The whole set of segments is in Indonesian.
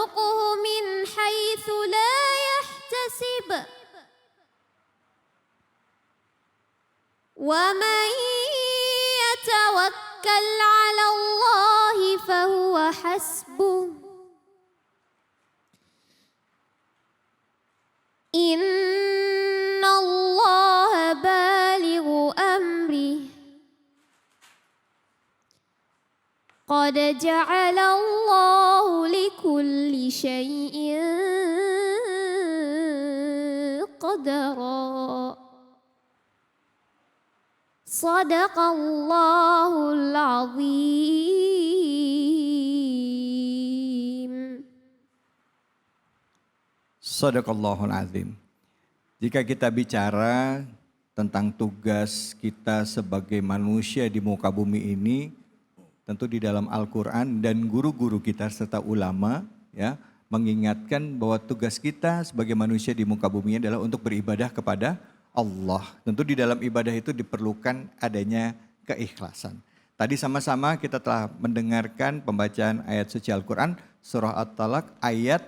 ويرزقه من حيث لا يحتسب ومن يتوكل على الله فهو حسبه إن الله بالغ أمره قد جعل الله لكل شيء قدرا صدق الله العظيم. Shadaqallahul azim. Jika kita bicara tentang tugas kita sebagai manusia di muka bumi ini, tentu di dalam Al-Quran dan guru-guru kita serta ulama ya mengingatkan bahwa tugas kita sebagai manusia di muka bumi adalah untuk beribadah kepada Allah. Tentu di dalam ibadah itu diperlukan adanya keikhlasan. Tadi sama-sama kita telah mendengarkan pembacaan ayat suci Al-Quran surah At-Talaq ayat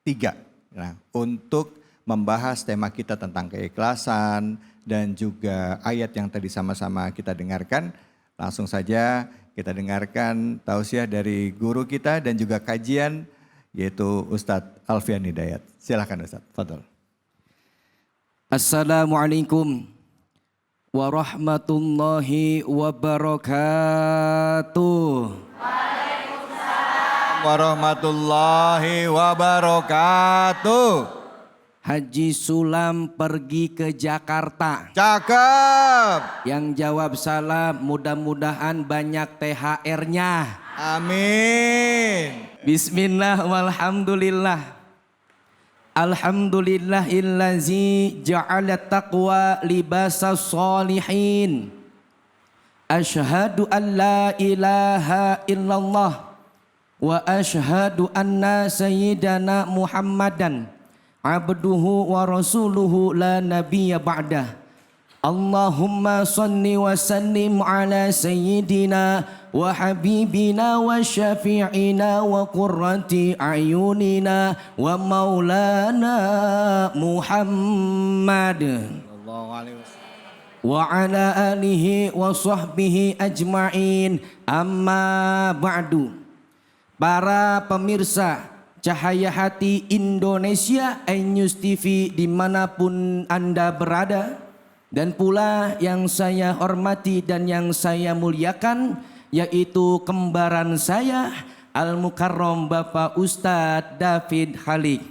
3. Nah, untuk membahas tema kita tentang keikhlasan dan juga ayat yang tadi sama-sama kita dengarkan, langsung saja kita dengarkan tausiah dari guru kita dan juga kajian yaitu Ustadz Alfian Hidayat. Silakan Ustadz, fadhol. Assalamualaikum warahmatullahi wabarakatuh. Waalaikumsalam warahmatullahi wabarakatuh. Haji Sulam pergi ke Jakarta. Cakep. Yang jawab salam, mudah-mudahan banyak THR-nya. Amin. Bismillah walhamdulillah. Alhamdulillahillazi ja'ala taqwa libasas solihin. Ashhadu an la ilaha illallah wa ashhadu anna sayyidana Muhammadan abduhu wa rasuluhu la nabiyya ba'dah. Allahumma salli wa sallim ala sayyidina wa habibina wa syafi'ina wa qurrati ayunina wa maulana Muhammad wa ala alihi wa sahbihi ajma'in. Amma ba'du. Para pemirsa Cahaya Hati Indonesia, iNews TV dimanapun Anda berada, dan pula yang saya hormati dan yang saya muliakan, yaitu kembaran saya Al-Mukarram Bapak Ustadz David Halik.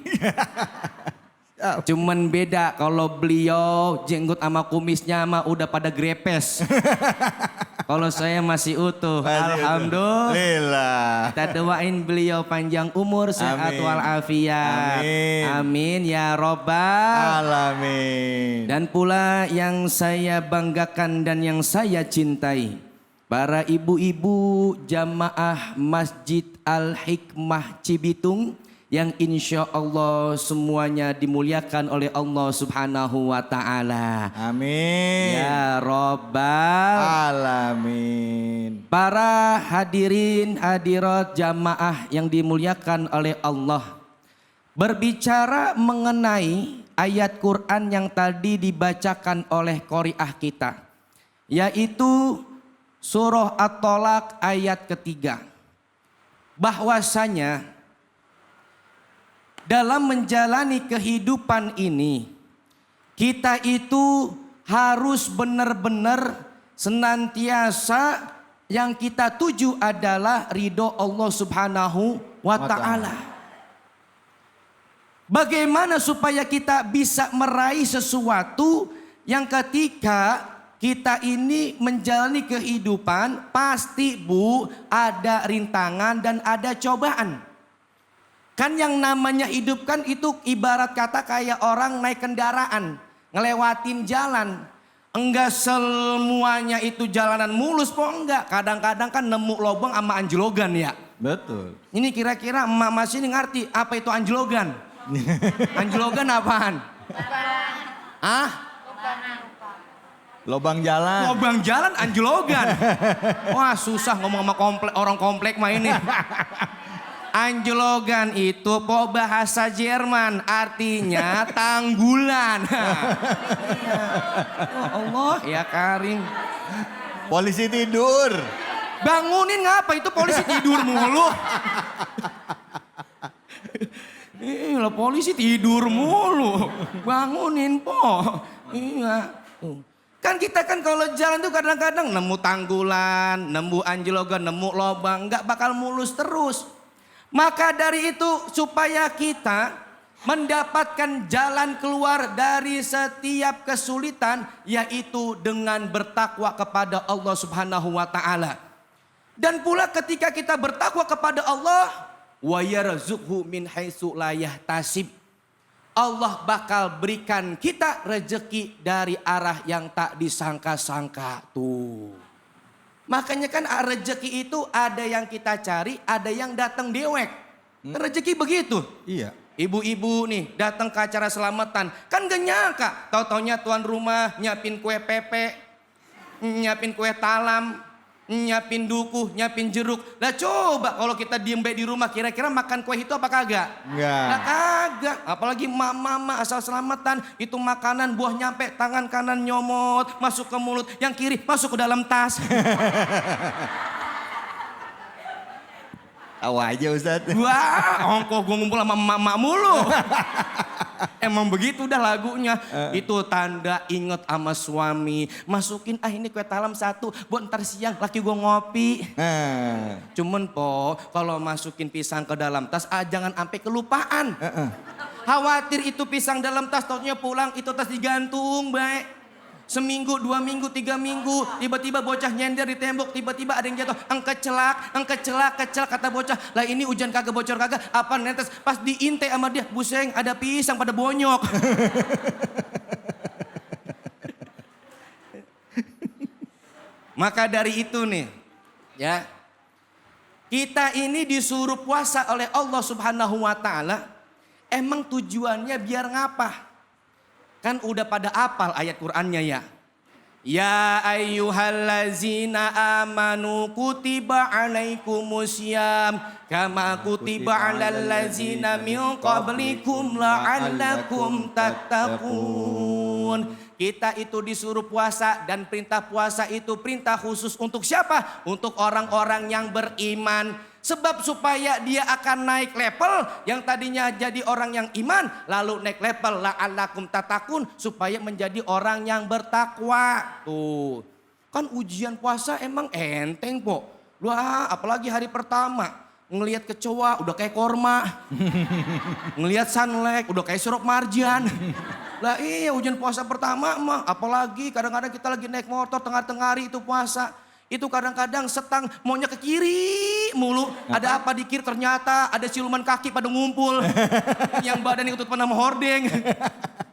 Cuman beda kalau beliau jenggot sama kumisnya mah udah pada grepes. Kalau saya masih utuh. Alhamdulillah. Kita doain beliau panjang umur, sehat walafiat. Amin. Amin ya robbal alamin. Dan pula yang saya banggakan dan yang saya cintai, para ibu-ibu jamaah Masjid Al-Hikmah Cibitung yang insya Allah semuanya dimuliakan oleh Allah Subhanahu wa Ta'ala. Amin. Ya Rabbal alamin. Para hadirin hadirat jamaah yang dimuliakan oleh Allah, berbicara mengenai ayat Quran yang tadi dibacakan oleh qori'ah kita, yaitu surah At-Talaq ayat ketiga, bahwasanya dalam menjalani kehidupan ini, kita itu harus benar-benar senantiasa yang kita tuju adalah ridho Allah Subhanahu wa Ta'ala. Bagaimana supaya kita bisa meraih sesuatu yang ketika kita ini menjalani kehidupan, pasti Bu ada rintangan dan ada cobaan. Kan yang namanya hidup kan itu ibarat kata kayak orang naik kendaraan, ngelewatin jalan. Enggak semuanya itu jalanan mulus po enggak. Kadang-kadang kan nemu lobang sama anjlogan ya. Betul. Ini kira-kira emak mas ini ngerti apa itu anjlogan? Anjlogan apaan? Ah? Lobang jalan. Lobang jalan anjlogan. Wah susah ngomong sama orang komplek mah ini. Anjlogan itu po bahasa Jerman, artinya tanggulan. Ya Allah, ya Karim. Polisi tidur. Bangunin ngapa itu polisi tidur mulu? Iya, polisi tidur mulu. Bangunin po. Iya. Kan kita kan kalau jalan tuh kadang-kadang nemu tanggulan, nemu anjlogan, nemu lobang, nggak bakal mulus terus. Maka dari itu supaya kita mendapatkan jalan keluar dari setiap kesulitan, yaitu dengan bertakwa kepada Allah Subhanahu wa taala. Dan pula ketika kita bertakwa kepada Allah, wa yarzuqhu min haitsu la yahtasib. Allah bakal berikan kita rezeki dari arah yang tak disangka-sangka tuh. Makanya kan rezeki itu ada yang kita cari, ada yang datang dewek. Rezeki begitu. Iya. Ibu-ibu nih datang ke acara selamatan. Kan gak nyangka. Tahu-taunya tuan rumah nyiapin kue pepe, nyiapin kue talam, nyiapin dukuh, nyiapin jeruk. Lah coba kalau kita diem baik di rumah, kira-kira makan kue itu apa kagak? Enggak. Lah kagak. Apalagi mama asal selamatan, itu makanan buah nyampe tangan kanan nyomot, masuk ke mulut, yang kiri masuk ke dalam tas. Tahu aja Ustadz. Wah, ongkoh gue ngumpul sama emak-emak mulu. Emang begitu dah lagunya. Itu tanda inget sama suami. Masukin ini kue talam 1 buat ntar siang laki gue ngopi. Cuman po kalau masukin pisang ke dalam tas jangan sampai kelupaan. Khawatir itu pisang dalam tas, taunya pulang itu tas digantung baik. Seminggu, 2 minggu, 3 minggu, tiba-tiba bocah nyender di tembok, tiba-tiba ada yang jatuh, kecelak kata bocah. Lah ini hujan kagak bocor kagak, apa netes, pas diinte sama dia, buseng ada pisang pada bonyok. Maka dari itu nih, ya, kita ini disuruh puasa oleh Allah Subhanahu wa taala, emang tujuannya biar ngapa? Kan udah pada apal ayat Qur'annya ya. Ya ayyuhallazina amanu kutiba alaikumusiyam kama kutiba alal ladzina min qablikum la'allakum tattaqun. Kita itu disuruh puasa dan perintah puasa itu perintah khusus untuk siapa? Untuk orang-orang yang beriman. Sebab supaya dia akan naik level yang tadinya jadi orang yang iman. Lalu naik level la'allakum tattaqun supaya menjadi orang yang bertakwa. Tuh. Kan ujian puasa emang enteng po. Wah apalagi hari pertama. Ngelihat kecoa udah kayak korma. Ngelihat sunlight udah kayak sirup marjan. Lah iya ujian puasa pertama mah. Apalagi kadang-kadang kita lagi naik motor tengah-tengah hari itu puasa. Itu kadang-kadang setang maunya ke kiri mulu. Ada apa di kiri ternyata ada siluman kaki pada ngumpul. Yang badan ikut sama hordeng.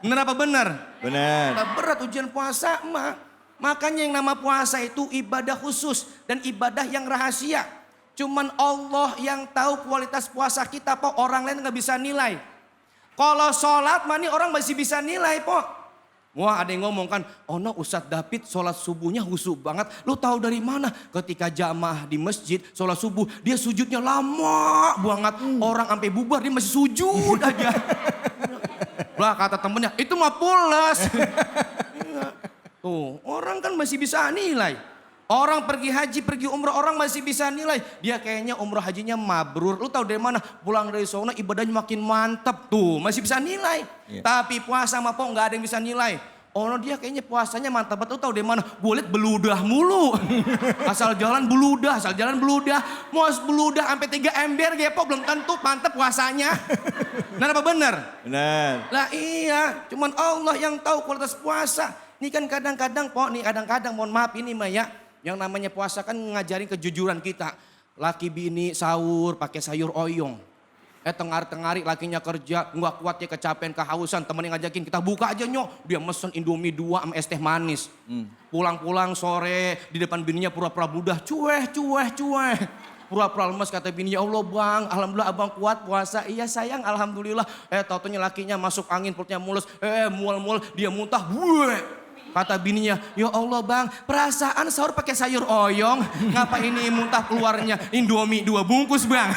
Bener apa bener? Bener. Nah, berat ujian puasa mah. Makanya yang nama puasa itu ibadah khusus dan ibadah yang rahasia. Cuman Allah yang tahu kualitas puasa kita po, orang lain gak bisa nilai. Kalau sholat mah nih orang masih bisa nilai po. Wah ada yang ngomong kan, oh no Ustadz David sholat subuhnya khusyuk banget. Lu tahu dari mana? Ketika jamaah di masjid sholat subuh dia sujudnya lama banget. Orang sampai bubar dia masih sujud aja. Lah kata temennya itu mah pules. Tuh orang kan masih bisa nilai. Orang pergi haji, pergi umrah orang masih bisa nilai. Dia kayaknya umrah hajinya mabrur. Lu tahu dari mana? Pulang dari sana ibadahnya makin mantap tuh. Masih bisa nilai. Yeah. Tapi puasa sama po gak ada yang bisa nilai. Oh no, dia kayaknya puasanya mantap banget. Lu tahu dari mana? Gue liat beludah mulu. Asal jalan beludah, asal jalan beludah. Mau beludah sampai 3 ember gepo belum tentu mantap puasanya. Benar apa benar? Benar. Lah iya, cuman Allah yang tahu kualitas puasa. Ini kan kadang-kadang po, nih kadang-kadang mohon maaf ini mah ya. Yang namanya puasa kan ngajarin kejujuran kita. Laki bini sahur pakai sayur oyong. Tengari lakinya kerja nggak kuat ya kecapean kehausan. Temen yang ngajakin kita buka aja nyok. Dia mesen Indomie 2 sama es teh manis. Pulang-pulang sore di depan bininya pura-pura budah. Cueh. Pura-pura lemes kata bini, ya Allah bang, alhamdulillah abang kuat puasa. Iya sayang alhamdulillah. Tau-taunya lakinya masuk angin perutnya mulus. Mual-mual dia muntah. Wuih. Kata bininya, ya Allah bang, perasaan sahur pakai sayur oyong, ngapa ini muntah keluarnya Indomie 2 bungkus bang?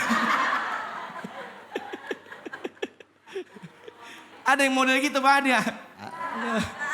Ada yang model gitu Pak ada?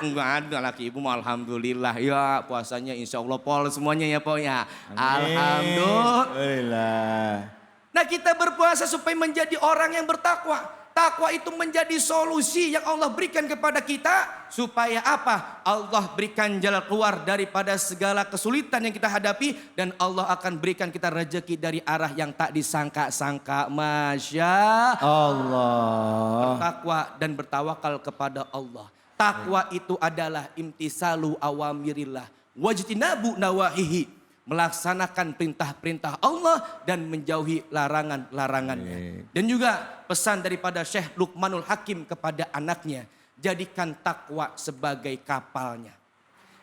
Enggak ada laki ibu mah alhamdulillah ya puasanya insya Allah pol semuanya ya Pak ya. Alhamdulillah. Nah kita berpuasa supaya menjadi orang yang bertakwa. Takwa itu menjadi solusi yang Allah berikan kepada kita. Supaya apa? Allah berikan jalan keluar daripada segala kesulitan yang kita hadapi. Dan Allah akan berikan kita rezeki dari arah yang tak disangka-sangka. Masya Allah. Bertakwa dan bertawakal kepada Allah. Takwa itu adalah imtisalu awamirillah. Wajtinabu nawahihi. Melaksanakan perintah-perintah Allah dan menjauhi larangan-larangannya. Dan juga pesan daripada Syekh Luqmanul Hakim kepada anaknya. Jadikan takwa sebagai kapalnya.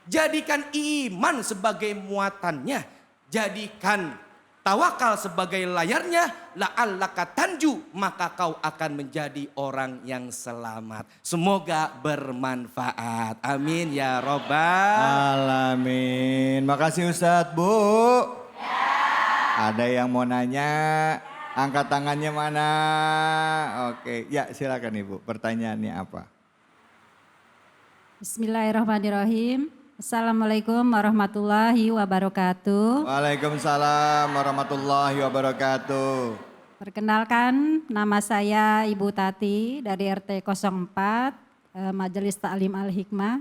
Jadikan iman sebagai muatannya. Jadikan tawakal sebagai layarnya. La'allaka tanju, maka kau akan menjadi orang yang selamat. Semoga bermanfaat. Amin ya robbal alamin. Makasih Ustadz, Bu. Ada yang mau nanya? Angkat tangannya mana? Oke, ya silakan Ibu. Pertanyaannya apa? Bismillahirrahmanirrahim. Assalamualaikum warahmatullahi wabarakatuh. Waalaikumsalam warahmatullahi wabarakatuh. Perkenalkan, nama saya Ibu Tati dari RT 04, Majelis Ta'lim Al-Hikmah.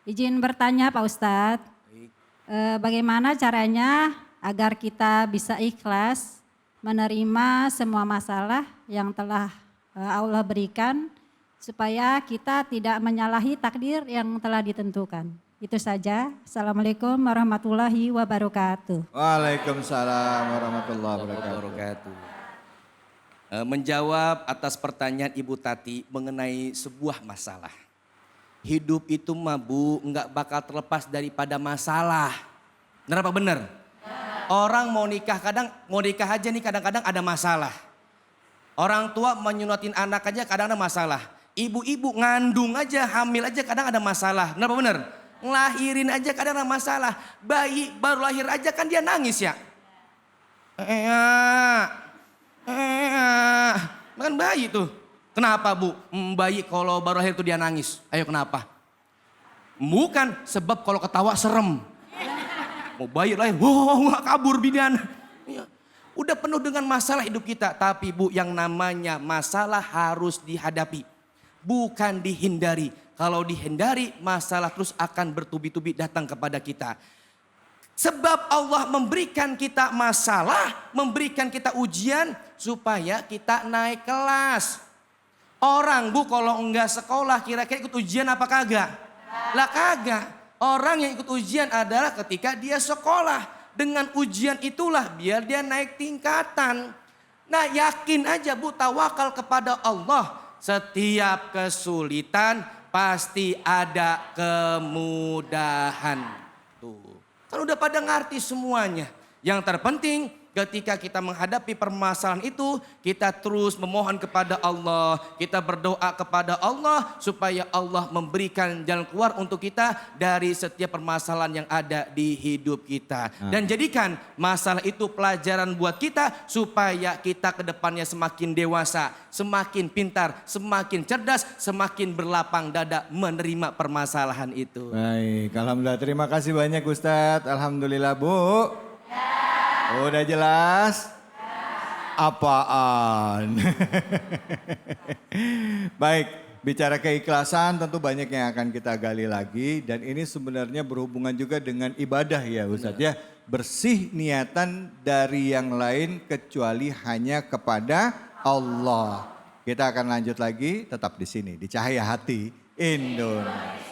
Izin bertanya Pak Ustadz, bagaimana caranya agar kita bisa ikhlas menerima semua masalah yang telah Allah berikan supaya kita tidak menyalahi takdir yang telah ditentukan. Itu saja. Assalamualaikum warahmatullahi wabarakatuh. Waalaikumsalam warahmatullahi wabarakatuh. Menjawab atas pertanyaan Ibu Tati mengenai sebuah masalah. Hidup itu mah Bu nggak bakal terlepas daripada masalah. Benar apa benar? Orang mau nikah aja nih kadang-kadang ada masalah. Orang tua menyunatin anak aja kadang ada masalah. Ibu-ibu ngandung aja, hamil aja kadang ada masalah. Benar apa benar? Ngelahirin aja kadang ada masalah. Bayi baru lahir aja kan dia nangis ya. Kan bayi tuh. Kenapa Bu? Bayi kalau baru lahir tuh dia nangis. Ayo kenapa? Bukan sebab kalau ketawa serem. Mau bayi lahir, wah kabur bidan. Udah penuh dengan masalah hidup kita. Tapi Bu yang namanya masalah harus dihadapi. Bukan dihindari. Kalau dihindari masalah terus akan bertubi-tubi datang kepada kita. Sebab Allah memberikan kita masalah, memberikan kita ujian supaya kita naik kelas. Orang Bu kalau enggak sekolah kira-kira ikut ujian apa kagak? Lah kagak. Orang yang ikut ujian adalah ketika dia sekolah. Dengan ujian itulah biar dia naik tingkatan. Nah yakin aja Bu tawakal kepada Allah. Setiap kesulitan pasti ada kemudahan. Tuh. Kan udah pada ngerti semuanya. Yang terpenting ketika kita menghadapi permasalahan itu, kita terus memohon kepada Allah. Kita berdoa kepada Allah supaya Allah memberikan jalan keluar untuk kita dari setiap permasalahan yang ada di hidup kita. Dan jadikan masalah itu pelajaran buat kita supaya kita ke depannya semakin dewasa, semakin pintar, semakin cerdas, semakin berlapang dada menerima permasalahan itu. Baik, alhamdulillah terima kasih banyak Ustadz. Alhamdulillah Bu. Udah jelas? Apaan? Baik, bicara keikhlasan tentu banyak yang akan kita gali lagi. Dan ini sebenarnya berhubungan juga dengan ibadah ya Ustadz ya. Bersih niatan dari yang lain kecuali hanya kepada Allah. Kita akan lanjut lagi tetap di sini di Cahaya Hati Indonesia.